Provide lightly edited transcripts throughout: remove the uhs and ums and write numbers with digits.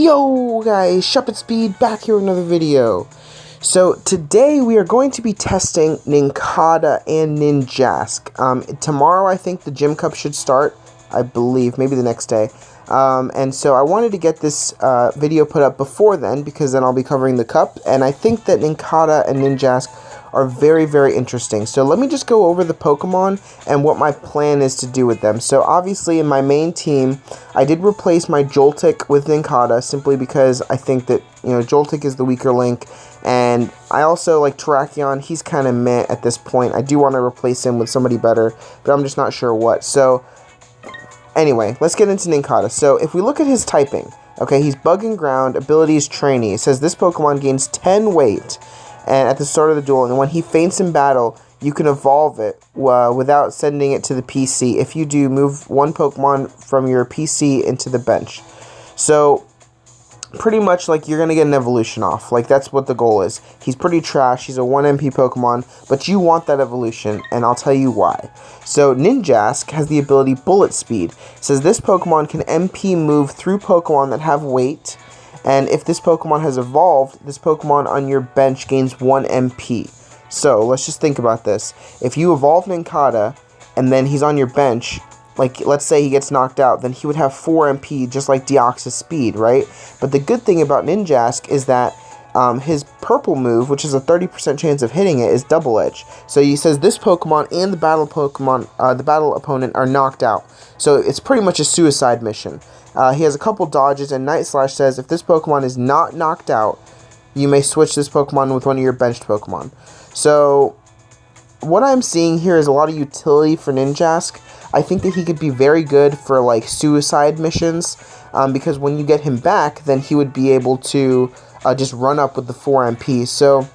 Yo guys, Shuppet Speed back here with another video. So today we are going to be testing Nincada and Ninjask. Tomorrow I think the Gym Cup should start, I believe, maybe the next day. And so I wanted to get this video put up before then, because then I'll be covering the Cup, and I think that Nincada and Ninjask are very, very interesting. So let me just go over the Pokemon and what my plan is to do with them. So obviously in my main team, I did replace my Joltik with Nincada simply because I think that, you know, Joltik is the weaker link, and I also like Terrakion. He's kind of meh at this point. I do want to replace him with somebody better, but I'm just not sure what. So anyway, let's get into Nincada. So if we look at his typing, okay, he's Bug and Ground, ability is Trainee. It says this Pokemon gains 10 weight and at the start of the duel, and when he faints in battle, you can evolve it without sending it to the PC. If you do, move one Pokemon from your PC into the bench. So pretty much like you're going to get an evolution off. Like that's what the goal is. He's pretty trash. He's a 1 MP Pokemon, but you want that evolution, and I'll tell you why. So Ninjask has the ability Bullet Speed. It says this Pokemon can MP move through Pokemon that have weight, and if this Pokemon has evolved, this Pokemon on your bench gains 1 MP. So let's just think about this. If you evolve Nincada, and then he's on your bench, like, let's say he gets knocked out, then he would have 4 MP, just like Deoxys Speed, right? But the good thing about Ninjask is that his purple move, which is a 30% chance of hitting it, is Double Edge. So he says this Pokemon and the battle opponent are knocked out. So it's pretty much a suicide mission. He has a couple dodges, and Night Slash says if this Pokemon is not knocked out, you may switch this Pokemon with one of your benched Pokemon. So what I'm seeing here is a lot of utility for Ninjask. I think that he could be very good for like suicide missions, because when you get him back, then he would be able to just run up with the 4 MP. So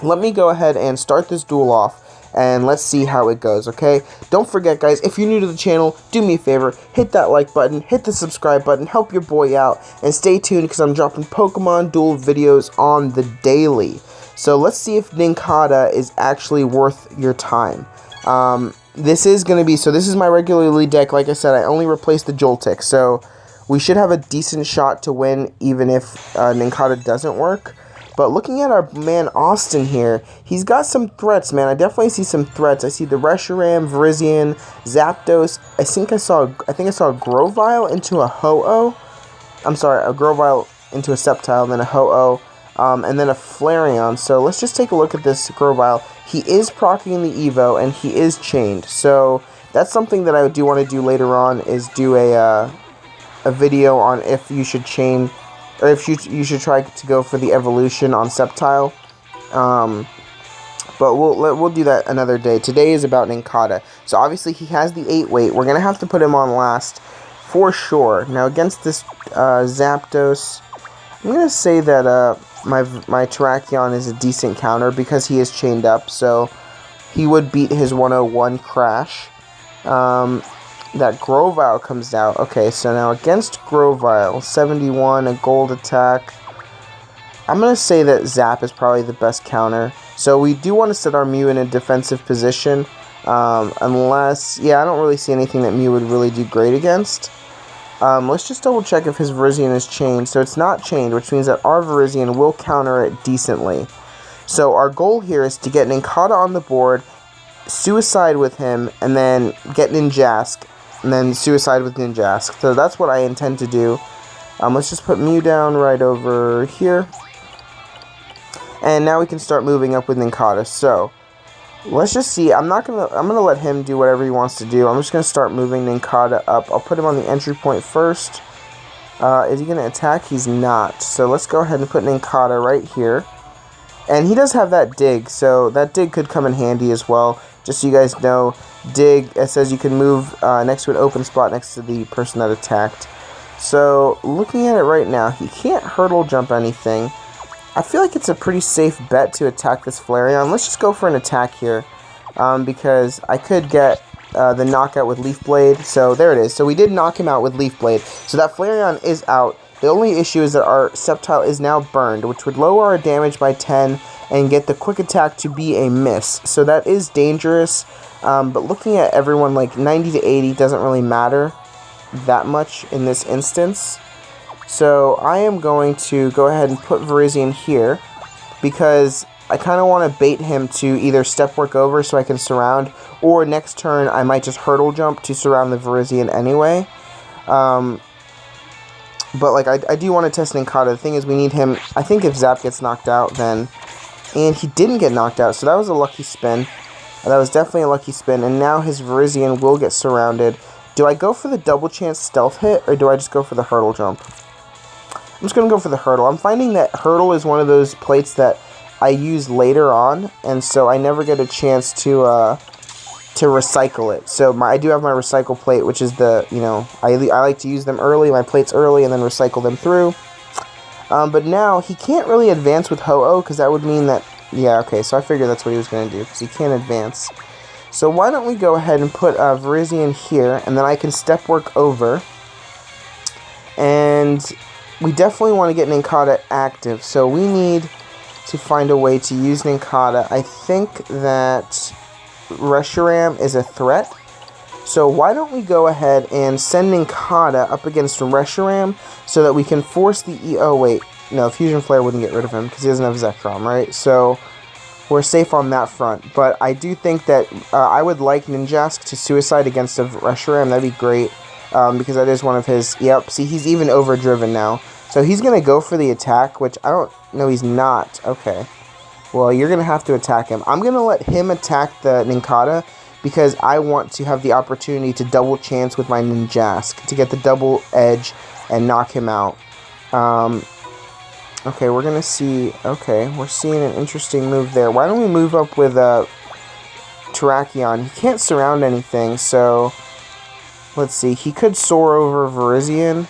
let me go ahead and start this duel off, and let's see how it goes, okay? Don't forget, guys, if you're new to the channel, do me a favor, hit that like button, hit the subscribe button, help your boy out, and stay tuned because I'm dropping Pokemon duel videos on the daily. So let's see if Nincada is actually worth your time. This is going to be, so this is my regular lead deck. Like I said, I only replaced the Joltik, so we should have a decent shot to win even if Nincada doesn't work. But looking at our man Austin here, he's got some threats, man. I definitely see some threats. I see the Reshiram, Virizion, Zapdos. I think I saw a Grovyle into a Heyooo. I'm sorry, a Grovyle into a Sceptile, and then a Heyooo, and then a Flareon. So let's just take a look at this Grovyle. He is proccing the Evo, and he is chained. So that's something that I do want to do later on, is do a video on if you should chain, or if you should try to go for the evolution on Sceptile. But we'll do that another day. Today is about Nincada. So obviously he has the 8 weight. We're gonna have to put him on last for sure. Now against this Zapdos, I'm gonna say that my Terrakion is a decent counter because he is chained up. So he would beat his 101 Crash. That Grovyle comes out. Okay, so now against Grovyle, 71, a gold attack. I'm going to say that Zap is probably the best counter. So we do want to set our Mew in a defensive position. Unless, yeah, I don't really see anything that Mew would really do great against. Let's just double check if his Virizion is chained. So it's not chained, which means that our Virizion will counter it decently. So our goal here is to get Nincada on the board, suicide with him, and then get Ninjask, and then suicide with Ninjask. So that's what I intend to do. Let's just put Mew down right over here. And now we can start moving up with Nincada. So let's just see. I'm gonna let him do whatever he wants to do. I'm just gonna start moving Nincada up. I'll put him on the entry point first. Is he gonna attack? He's not. So let's go ahead and put Nincada right here. And he does have that dig, so that dig could come in handy as well. Just so you guys know, dig, it says you can move next to an open spot next to the person that attacked. So, looking at it right now, he can't hurdle jump anything. I feel like it's a pretty safe bet to attack this Flareon. Let's just go for an attack here, because I could get the knockout with Leaf Blade. So, there it is. So, we did knock him out with Leaf Blade. So, that Flareon is out. The only issue is that our Sceptile is now burned, which would lower our damage by 10 and get the quick attack to be a miss. So that is dangerous, but looking at everyone, like 90 to 80 doesn't really matter that much in this instance. So I am going to go ahead and put Virizion here, because I kind of want to bait him to either step work over so I can surround, or next turn I might just hurdle jump to surround the Virizion anyway. But like I do want to test Nincada. The thing is, we need him. I think if Zap gets knocked out, then, and he didn't get knocked out, so that was a lucky spin. That was definitely a lucky spin, and now his Virizion will get surrounded. Do I go for the double chance stealth hit, or do I just go for the hurdle jump? I'm just going to go for the hurdle. I'm finding that hurdle is one of those plates that I use later on, and so I never get a chance to recycle it. So I do have my recycle plate, which is the, you know, I like to use them early, my plates early, and then recycle them through. But now, he can't really advance with Ho-Oh, because that would mean that, yeah, okay, so I figured that's what he was going to do, because he can't advance. So why don't we go ahead and put Virizion here, and then I can step work over. And we definitely want to get Nincada active, so we need to find a way to use Nincada. I think that Reshiram is a threat, so why don't we go ahead and send Nincada up against Reshiram so that we can force the oh wait, no, Fusion Flare wouldn't get rid of him because he doesn't have Zekrom, right? So we're safe on that front, but I do think that I would like Ninjask to suicide against a Reshiram. That'd be great, because that is one of his, yep, see, he's even overdriven now. So he's going to go for the attack, which I don't, no, he's not. Okay. Well, you're going to have to attack him. I'm going to let him attack the Nincada because I want to have the opportunity to double chance with my Ninjask to get the double edge and knock him out. Okay, we're going to see, okay, we're seeing an interesting move there. Why don't we move up with Terrakion? He can't surround anything, so let's see. He could soar over Virizion.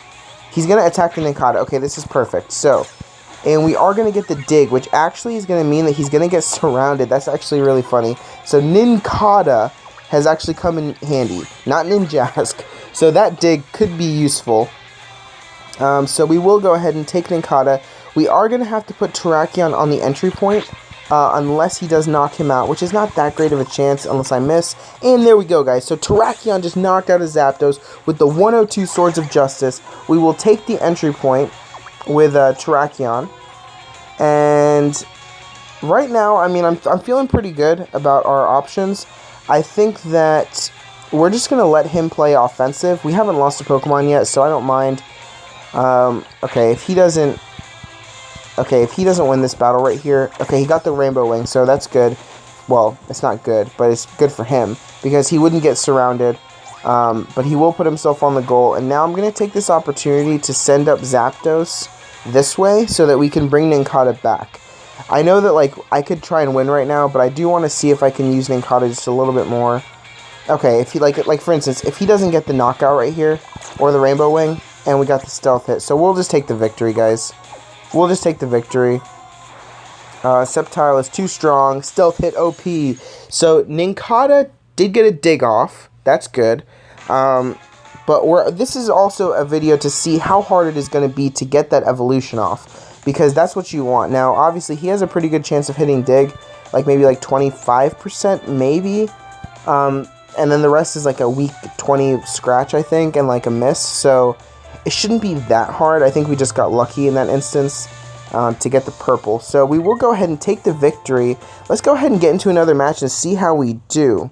He's going to attack the Nincada. Okay, this is perfect. So, and we are going to get the dig, which actually is going to mean that he's going to get surrounded. That's actually really funny. So, Nincada has actually come in handy, not Ninjask. So, that dig could be useful. So, we will go ahead and take Nincada. We are going to have to put Terrakion on the entry point, unless he does knock him out, which is not that great of a chance unless I miss. And there we go, guys. So Terrakion just knocked out his Zapdos with the 102 Swords of Justice. We will take the entry point with Terrakion. And right now, I mean, I'm feeling pretty good about our options. I think that we're just going to let him play offensive. We haven't lost a Pokemon yet, so I don't mind. Okay, if he doesn't win this battle right here, okay, he got the Rainbow Wing, so that's good. Well, it's not good, but it's good for him, because he wouldn't get surrounded, but he will put himself on the goal, and now I'm going to take this opportunity to send up Zapdos this way, so that we can bring Nincada back. I know that, like, I could try and win right now, but I do want to see if I can use Nincada just a little bit more. Okay, if he, like for instance, if he doesn't get the knockout right here, or the Rainbow Wing, and we got the stealth hit, so we'll just take the victory, guys. We'll just take the victory. Sceptile is too strong. Stealth hit OP. So, Nincada did get a dig off. That's good. But this is also a video to see how hard it is going to be to get that evolution off. Because that's what you want. Now, obviously, he has a pretty good chance of hitting dig. Like, maybe like 25%, maybe. And then the rest is like a weak 20 scratch, I think, and like a miss. So, it shouldn't be that hard. I think we just got lucky in that instance to get the purple. So we will go ahead and take the victory. Let's go ahead and get into another match and see how we do.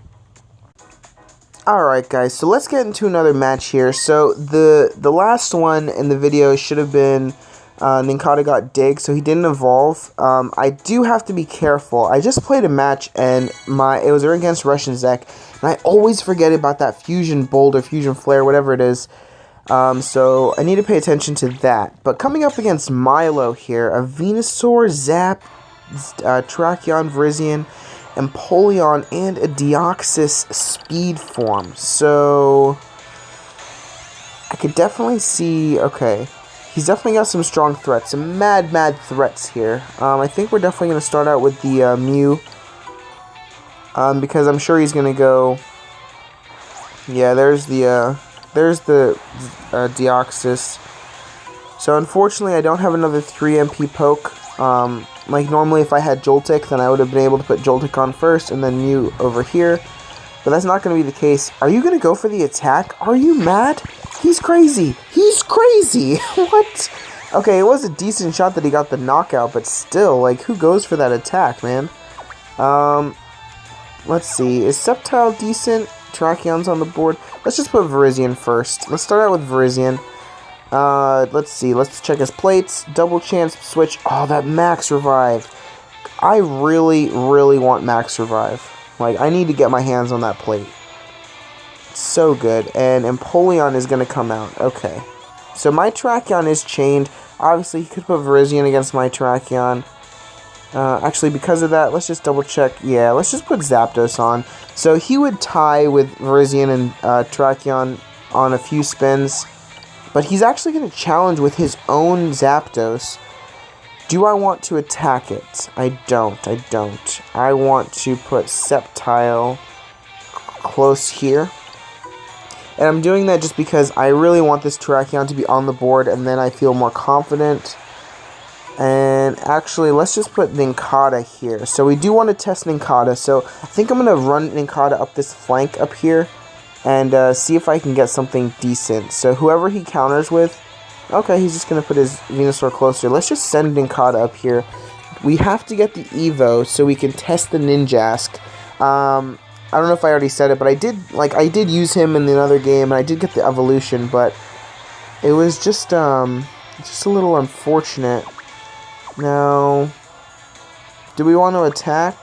Alright guys, so let's get into another match here. So the last one in the video should have been Nincada got dig, so he didn't evolve. I do have to be careful. I just played a match and it was against Russian Zek, and I always forget about that Fusion Bolt or Fusion Flare, whatever it is. So I need to pay attention to that. But coming up against Milo here, a Venusaur, Zap, Terrakion, Virizion, Empoleon, and a Deoxys speed form. So I could definitely see, okay, he's definitely got some strong threats, some mad threats here. I think we're definitely going to start out with the Mew, because I'm sure he's going to go, yeah, there's the Deoxys. So unfortunately I don't have another 3 MP poke. Like normally if I had Joltik, then I would have been able to put Joltik on first and then Mew over here. But that's not going to be the case. Are you going to go for the attack? Are you mad? He's crazy. He's crazy. What? Okay, it was a decent shot that he got the knockout, but still, like, who goes for that attack, man? Let's see. Is Sceptile decent? Terrakions on the board. Let's just put Virizion first. Let's start out with Virizion. Let's see. Let's check his plates. Double chance switch. Oh, that max revive. I really, really want max revive. Like, I need to get my hands on that plate. So good. And Empoleon is going to come out. Okay. So my Terrakion is chained. Obviously, he could put Virizion against my Terrakion. Actually, because of that, let's just double check. Yeah, let's just put Zapdos on. So he would tie with Virizion and Terrakion on a few spins. But he's actually going to challenge with his own Zapdos. Do I want to attack it? I don't. I want to put Sceptile close here. And I'm doing that just because I really want this Terrakion to be on the board, and then I feel more confident. And actually, let's just put Nincada here. So we do want to test Nincada, so I think I'm going to run Nincada up this flank up here, and see if I can get something decent. So whoever he counters with, okay, he's just going to put his Venusaur closer. Let's just send Nincada up here. We have to get the Evo so we can test the Ninjask. I don't know if I already said it, but I did use him in another game, and I did get the evolution, but it was just a little unfortunate. Now, do we want to attack?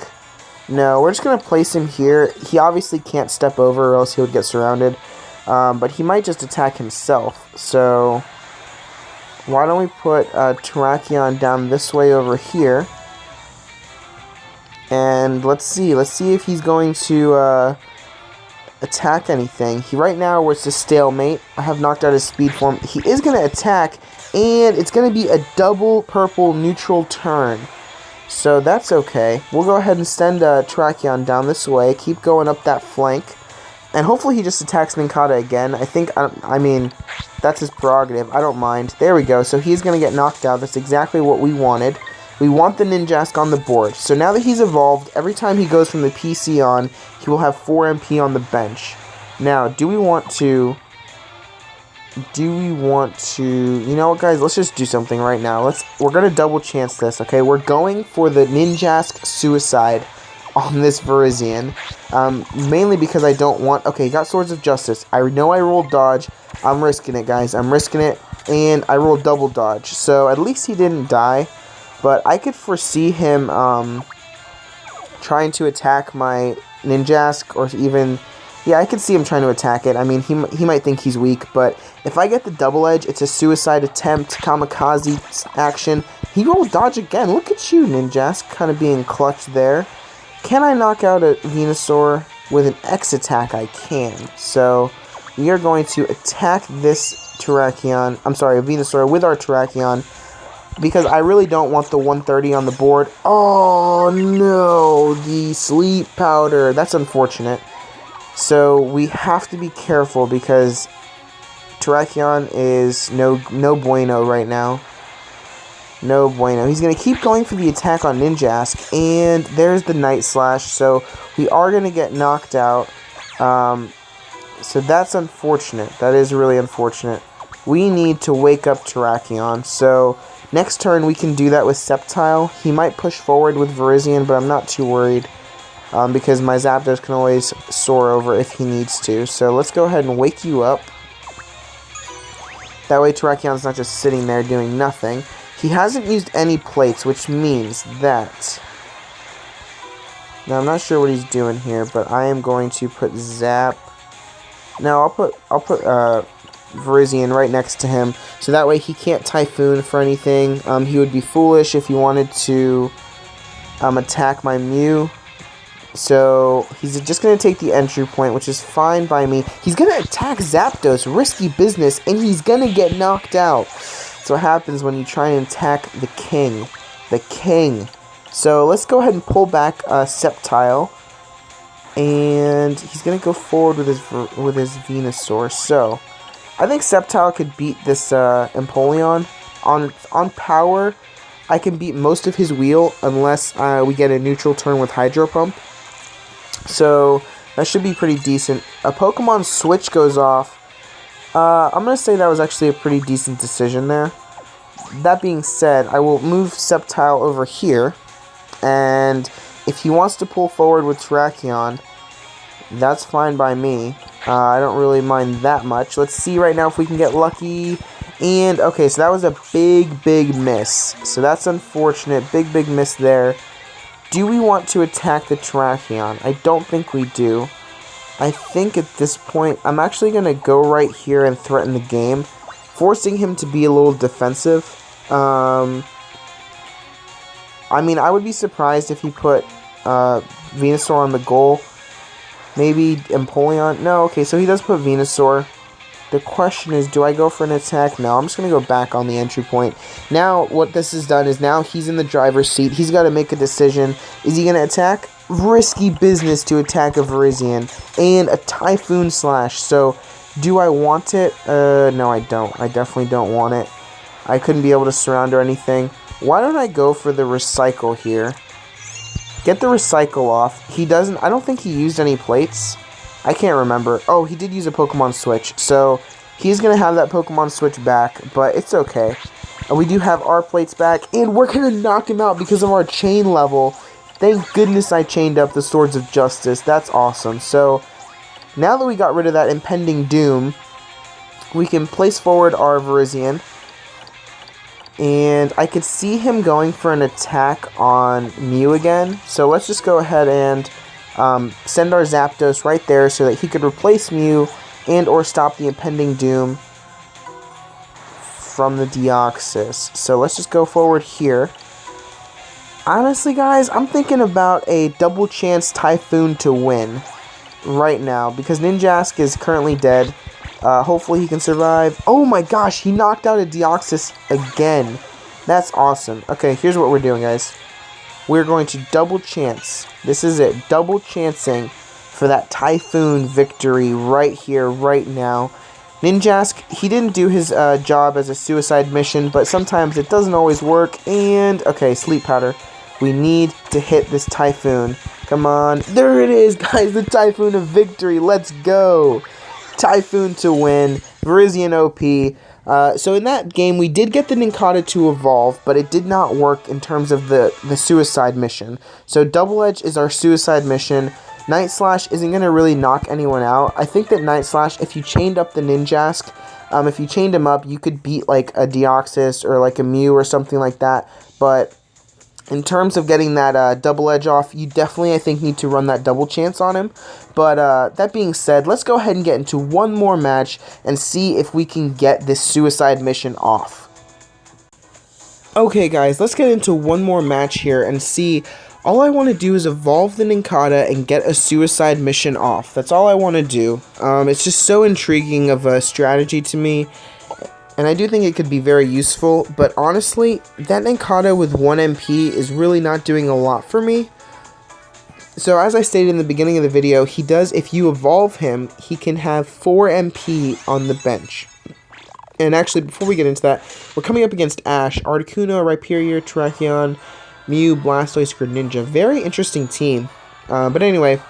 No, we're just going to place him here. He obviously can't step over or else he would get surrounded, but he might just attack himself. So, why don't we put Terrakion down this way over here? And let's see if he's going to attack anything. Right now, it's a stalemate. I have knocked out his speed form. He is going to attack, and it's going to be a double purple neutral turn. So that's okay. We'll go ahead and send Terrakion down this way. Keep going up that flank. And hopefully he just attacks Nincada again. I mean, that's his prerogative. I don't mind. There we go. So he's going to get knocked out. That's exactly what we wanted. We want the Ninjask on the board. So now that he's evolved, every time he goes from the PC on, he will have 4 MP on the bench. Now, do we want to... You know what, guys? Let's just do something right now. We're going to double chance this, okay? We're going for the Ninjask suicide on this Virizion. Mainly because I don't want... Okay, got Swords of Justice. I know I rolled dodge. I'm risking it, guys. I'm risking it. And I rolled double dodge. So at least he didn't die. But I could foresee him trying to attack my Ninjask, or even... Yeah, I could see him trying to attack it. I mean, he might think he's weak, but if I get the double edge, it's a suicide attempt, kamikaze action. He rolled dodge again. Look at you, Ninjask, kind of being clutched there. Can I knock out a Venusaur with an X attack? I can. So, we are going to attack this Terrakion. I'm sorry, a Venusaur with our Terrakion, because I really don't want the 130 on the board. Oh, no, the sleep powder. That's unfortunate. So we have to be careful because Terrakion is no bueno right now. No bueno. He's going to keep going for the attack on Ninjask, and there's the Night Slash, so we are going to get knocked out. So that's unfortunate. That is really unfortunate. We need to wake up Terrakion, so next turn we can do that with Sceptile. He might push forward with Virizion, but I'm not too worried. Because my Zapdos can always soar over if he needs to. So let's go ahead and wake you up. That way Terrakion's not just sitting there doing nothing. He hasn't used any plates, which means that... Now I'm not sure what he's doing here, but I am going to put Zap... No, I'll put Virizion right next to him. So that way he can't Typhoon for anything. He would be foolish if he wanted to attack my Mew. So, he's just going to take the entry point, which is fine by me. He's going to attack Zapdos, risky business, and he's going to get knocked out. That's what happens when you try and attack the king. The king. So, let's go ahead and pull back Sceptile. And he's going to go forward with his Venusaur. So, I think Sceptile could beat this Empoleon. On power, I can beat most of his wheel unless we get a neutral turn with Hydro Pump. So, that should be pretty decent. A Pokemon Switch goes off, I'm going to say that was actually a pretty decent decision there. That being said, I will move Sceptile over here, and if he wants to pull forward with Terrakion, that's fine by me. I don't really mind that much. Let's see right now if we can get lucky. And, okay, so that was a big miss. So that's unfortunate. Big miss there. Do we want to attack the Terrakion? I don't think we do. I think at this point, I'm actually going to go right here and threaten the game, forcing him to be a little defensive. I mean, I would be surprised if he put Venusaur on the goal. Maybe Empoleon? No, okay, so he does put Venusaur. The question is, do I go for an attack? No, I'm just going to go back on the entry point. Now, what this has done is now he's in the driver's seat. He's got to make a decision. Is he going to attack? Risky business to attack a Virizion. And a Typhoon Slash. So, do I want it? No, I don't. I definitely don't want it. I couldn't be able to surround or anything. Why don't I go for the Recycle here? Get the Recycle off. He doesn't... I don't think he used any plates. I can't remember. Oh, he did use a Pokemon Switch. So, he's going to have that Pokemon Switch back. But it's okay. We do have our plates back. And we're going to knock him out because of our chain level. Thank goodness I chained up the Swords of Justice. That's awesome. So, now that we got rid of that impending doom, we can place forward our Virizion. And I could see him going for an attack on Mew again. So let's just go ahead and send our Zapdos right there so that he could replace Mew and or stop the impending doom from the Deoxys. So let's just go forward here. Honestly, guys, I'm thinking about a double chance Typhoon to win right now because Ninjask is currently dead. Hopefully he can survive. Oh my gosh, he knocked out a Deoxys again. That's awesome. Okay, here's what we're doing, guys. We're going to double chance. This is it. Double chancing for that Typhoon victory right here, right now. Ninjask, he didn't do his job as a suicide mission, but sometimes it doesn't always work. And, okay, Sleep Powder. We need to hit this Typhoon. Come on. There it is, guys. The Typhoon of victory. Let's go. Typhoon to win, Virizion OP. So in that game, we did get the Nincada to evolve, but it did not work in terms of the suicide mission. So Double Edge is our suicide mission. Night Slash isn't going to really knock anyone out. I think that Night Slash, if you chained up the Ninjask, if you chained him up, you could beat like a Deoxys or like a Mew or something like that. But in terms of getting that Double Edge off, you definitely, I think, need to run that double chance on him. But that being said, let's go ahead and get into one more match and see if we can get this suicide mission off. Okay, guys, let's get into one more match here and see. All I want to do is evolve the Nincada and get a suicide mission off. That's all I want to do. It's just so intriguing of a strategy to me. And I do think it could be very useful, but honestly, that Nincada with 1 MP is really not doing a lot for me. So as I stated in the beginning of the video, he does, if you evolve him, he can have 4 MP on the bench. And actually, before we get into that, we're coming up against Ash, Articuno, Rhyperior, Terrakion, Mew, Blastoise, Greninja. Very interesting team. But anyway,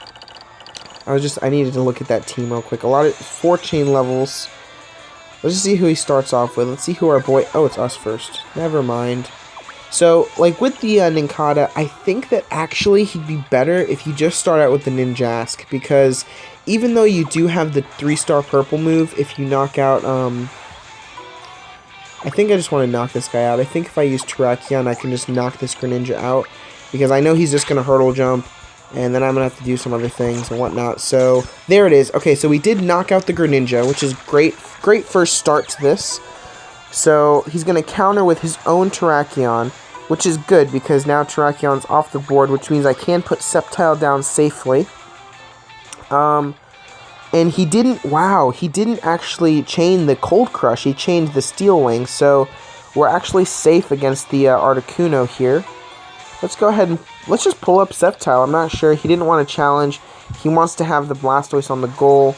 I needed to look at that team real quick. 4 chain levels. Let's just see who he starts off with. Let's see who our boy... Oh, it's us first. Never mind. So, like, with the Nincada, I think that actually he'd be better if you just start out with the Ninjask. Because even though you do have the 3-star purple move, if you knock out... I think I just want to knock this guy out. I think if I use Terrakion, I can just knock this Greninja out. Because I know he's just going to hurdle jump. And then I'm going to have to do some other things and whatnot. So, there it is. Okay, so we did knock out the Greninja, which is great. Great first start to this. So, he's going to counter with his own Terrakion, which is good because now Terrakion's off the board, which means I can put Sceptile down safely. And he didn't, wow, he didn't actually chain the Cold Crush. He chained the Steel Wing, so we're actually safe against the Articuno here. Let's go ahead and, let's just pull up Sceptile. I'm not sure. He didn't want to challenge. He wants to have the Blastoise on the goal.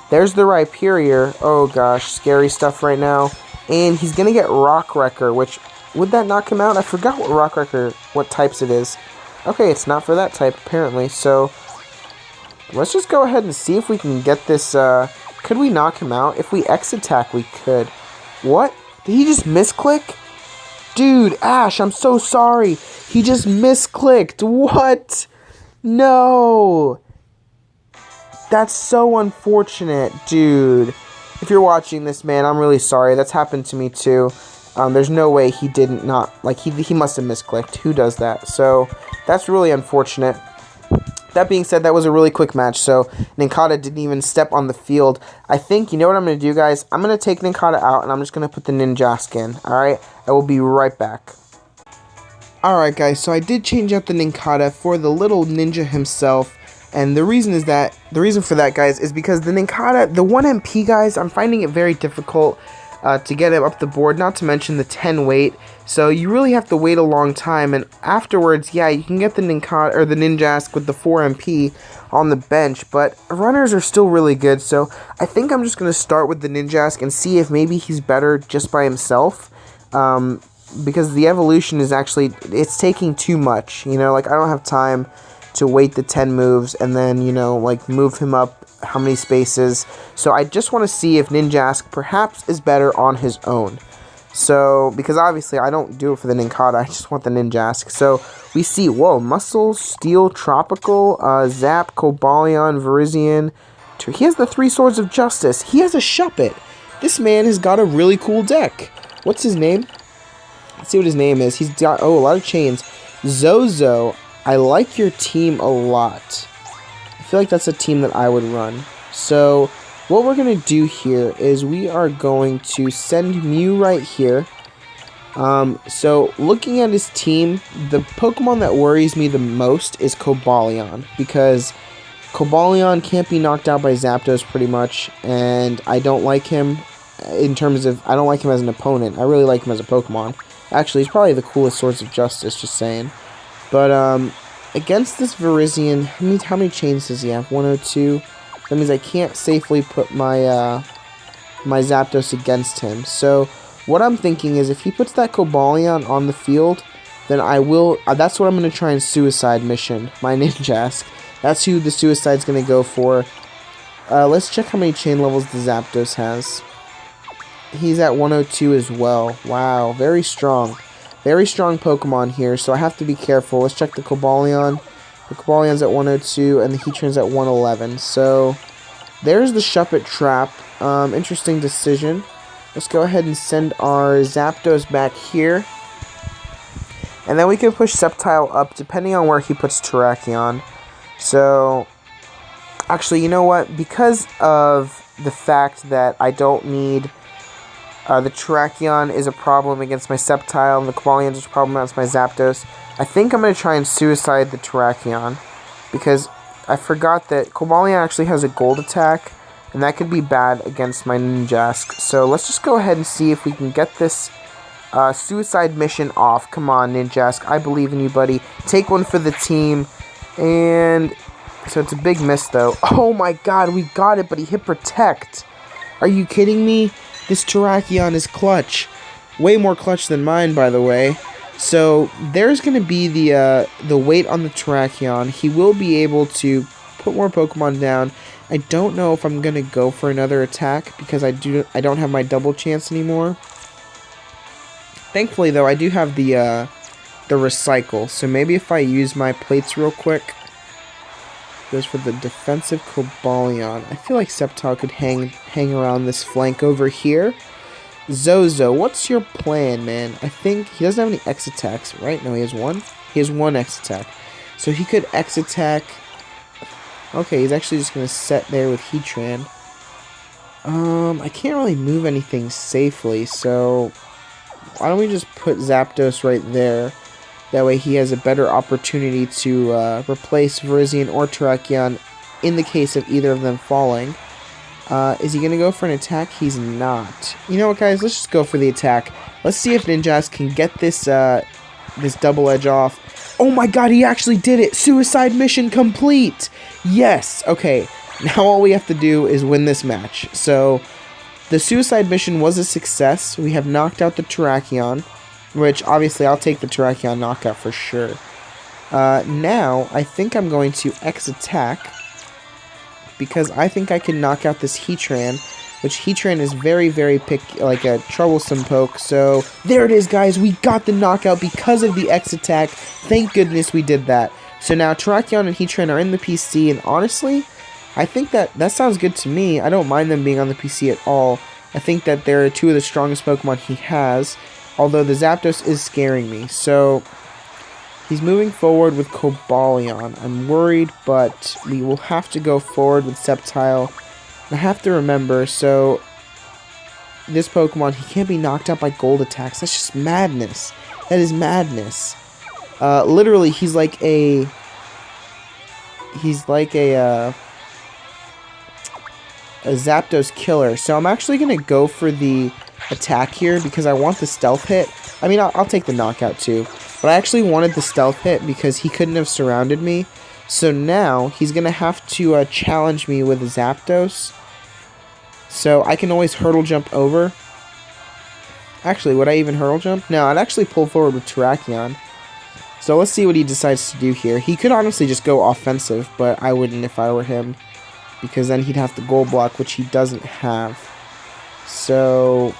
There's the Rhyperior. Oh gosh, scary stuff right now. And he's going to get Rock Wrecker, which, would that knock him out? I forgot what Rock Wrecker, what types it is. Okay, it's not for that type apparently, so let's just go ahead and see if we can get this Could we knock him out? If we X attack, we could. What? Did he just misclick? Dude, Ash, I'm so sorry. He just misclicked. What? No. That's so unfortunate, dude. If you're watching this, man, I'm really sorry. That's happened to me too. There's no way he didn't like, he must have misclicked. Who does that? So, that's really unfortunate. That being said, that was a really quick match, so Nincada didn't even step on the field. I think, you know what I'm going to do, guys? I'm going to take Nincada out, and I'm just going to put the Ninjask in, alright? I will be right back. Alright, guys, so I did change out the Nincada for the little ninja himself, and the reason for that, guys, is because the Nincada, the 1 MP, guys, I'm finding it very difficult to get him up the board, not to mention the 10 weight. So you really have to wait a long time, and afterwards, yeah, you can get the Nincada or the Ninjask with the 4 MP on the bench, but runners are still really good. So I think I'm just gonna start with the Ninjask and see if maybe he's better just by himself, because the evolution is actually, it's taking too much. You know, like, I don't have time to wait the 10 moves and then, you know, like, move him up how many spaces. So I just want to see if Ninjask perhaps is better on his own. So, because obviously I don't do it for the Nincada, I just want the Ninjask. So, we see, whoa, Muscle, Steel, Tropical, Zap, Cobalion, Virizion. He has the 3 Swords of Justice. He has a Shuppet. This man has got a really cool deck. What's his name? Let's see what his name is. He's got, oh, a lot of chains. Zozo, I like your team a lot. I feel like that's a team that I would run. So, what we're going to do here is we are going to send Mew right here. So, looking at his team, the Pokemon that worries me the most is Cobalion, because Cobalion can't be knocked out by Zapdos pretty much, and I don't like him in terms of, I don't like him as an opponent. I really like him as a Pokemon. Actually, he's probably the coolest Swords of Justice, just saying. But, against this Virizion, how many chains does he have? 102. That means I can't safely put my my Zapdos against him. So what I'm thinking is if he puts that Cobalion on the field, then I will. That's what I'm going to try and suicide mission my Ninjask. That's who the suicide's going to go for. Let's check how many chain levels the Zapdos has. He's at 102 as well. Wow, very strong. Very strong Pokemon here, so I have to be careful. Let's check the Cobalion. The Cobalion's at 102, and the Heatran's at 111. So, there's the Shuppet trap. Interesting decision. Let's go ahead and send our Zapdos back here. And then we can push Sceptile up, depending on where he puts Terrakion. So, actually, you know what? Because of the fact that I don't need... the Terrakion is a problem against my Sceptile, and the Cobalion is a problem against my Zapdos. I think I'm going to try and suicide the Terrakion, because I forgot that Cobalion actually has a gold attack, and that could be bad against my Ninjask. So let's just go ahead and see if we can get this suicide mission off. Come on, Ninjask, I believe in you, buddy. Take one for the team, and so it's a big miss, though. Oh my god, we got it, but he hit Protect. Are you kidding me? This Terrakion is clutch. Way more clutch than mine, by the way. So, there's going to be the weight on the Terrakion. He will be able to put more Pokemon down. I don't know if I'm going to go for another attack, because I don't have my double chance anymore. Thankfully, though, I do have the Recycle. So, maybe if I use my plates real quick. Goes for the defensive Cobalion. I feel like Sceptile could hang around this flank over here. Zozo, what's your plan, man? I think he doesn't have any X attacks, right? No, he has one. He has one X attack. So he could X attack. Okay, he's actually just going to set there with Heatran. I can't really move anything safely, so why don't we just put Zapdos right there? That way he has a better opportunity to replace Virizion or Terrakion in the case of either of them falling. Is he going to go for an attack? He's not. You know what, guys? Let's just go for the attack. Let's see if Ninjask can get this this double edge off. Oh my god, he actually did it! Suicide mission complete! Yes! Okay, now all we have to do is win this match. So, the suicide mission was a success. We have knocked out the Terrakion, which obviously I'll take the Terrakion knockout for sure. Now, I think I'm going to X attack because I think I can knock out this Heatran, which Heatran is very, very like a troublesome poke. So there it is, guys. We got the knockout because of the X attack. Thank goodness we did that. So now Terrakion and Heatran are in the PC, and honestly, I think that sounds good to me. I don't mind them being on the PC at all. I think that they're two of the strongest Pokemon he has, although the Zapdos is scaring me. So he's moving forward with Cobalion. I'm worried, but we will have to go forward with Sceptile. I have to remember, so this Pokemon, he can't be knocked out by gold attacks. That's just madness. That is madness. Literally, he's like a Zapdos killer. So I'm actually going to go for the attack here because I want the stealth hit. I mean, I'll take the knockout too. But I actually wanted the stealth hit because he couldn't have surrounded me. So now he's going to have to challenge me with Zapdos. So I can always hurdle jump over. Actually, would I even hurdle jump? No, I'd actually pull forward with Terrakion. So let's see what he decides to do here. He could honestly just go offensive, but I wouldn't if I were him, because then he'd have the gold block, which he doesn't have. So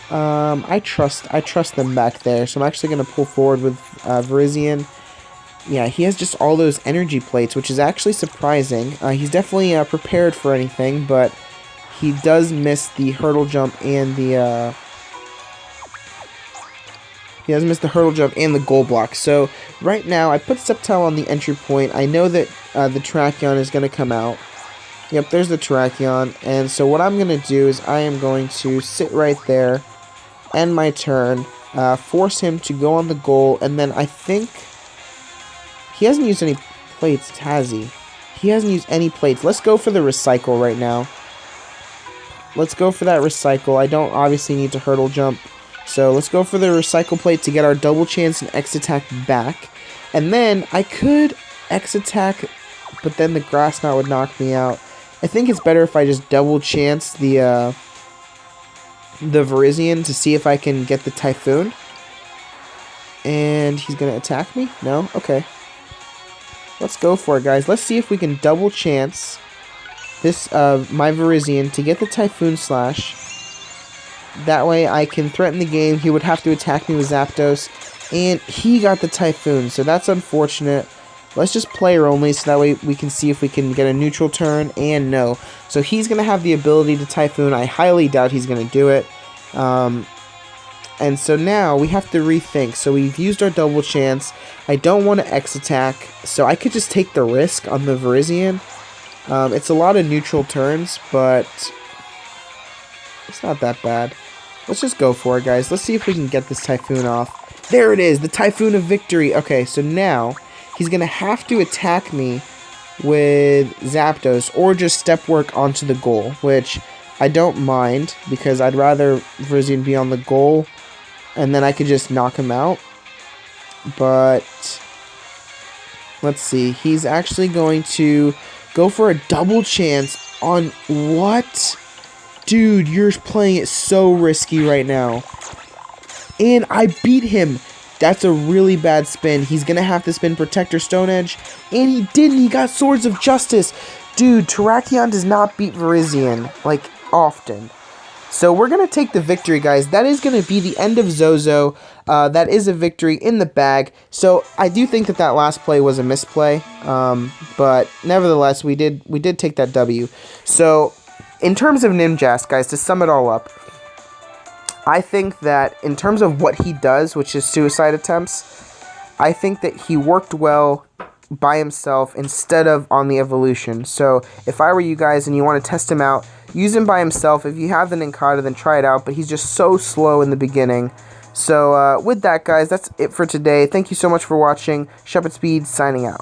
I trust them back there. So I'm actually going to pull forward with Virizion. Yeah, he has just all those energy plates, which is actually surprising. He's definitely prepared for anything, but he does miss the hurdle jump and the gold block. So right now, I put Sceptile on the entry point. I know that the Terrakion is going to come out. Yep, there's the Terrakion. And so what I'm going to do is I am going to sit right there, end my turn, force him to go on the goal, and then I think he hasn't used any plates, has he? He hasn't used any plates. Let's go for the recycle right now. Let's go for that recycle. I don't obviously need to hurdle jump. So let's go for the recycle plate to get our double chance and X attack back. And then I could X attack, but then the grass knot would knock me out. I think it's better if I just double chance the Virizion to see if I can get the Typhoon. And he's going to attack me? No? Okay. Let's go for it, guys. Let's see if we can double chance this my Virizion to get the Typhoon Slash. That way I can threaten the game. He would have to attack me with Zapdos. And he got the Typhoon, so that's unfortunate. Let's just player only, so that way we can see if we can get a neutral turn. And no. So he's going to have the ability to Typhoon. I highly doubt he's going to do it. And so now we have to rethink. So we've used our double chance. I don't want to X attack, so I could just take the risk on the Virizion. It's a lot of neutral turns, but it's not that bad. Let's just go for it, guys. Let's see if we can get this Typhoon off. There it is, the Typhoon of victory. Okay, so now he's going to have to attack me with Zapdos or just step work onto the goal, which I don't mind because I'd rather Virizion be on the goal and then I could just knock him out. But let's see. He's actually going to go for a double chance on what? Dude, you're playing it so risky right now. And I beat him. That's a really bad spin. He's going to have to spin Protector Stone Edge. And he didn't. He got Swords of Justice. Dude, Terrakion does not beat Virizion, like, often. So we're going to take the victory, guys. That is going to be the end of Zozo. That is a victory in the bag. So I do think that last play was a misplay. But nevertheless, we did take that W. So in terms of Ninjask, guys, to sum it all up, I think that in terms of what he does, which is suicide attempts, I think that he worked well by himself instead of on the evolution. So if I were you guys and you want to test him out, use him by himself. If you have the Nincada, then try it out, but he's just so slow in the beginning. So with that, guys, that's it for today. Thank you so much for watching. Shuppet Speed signing out.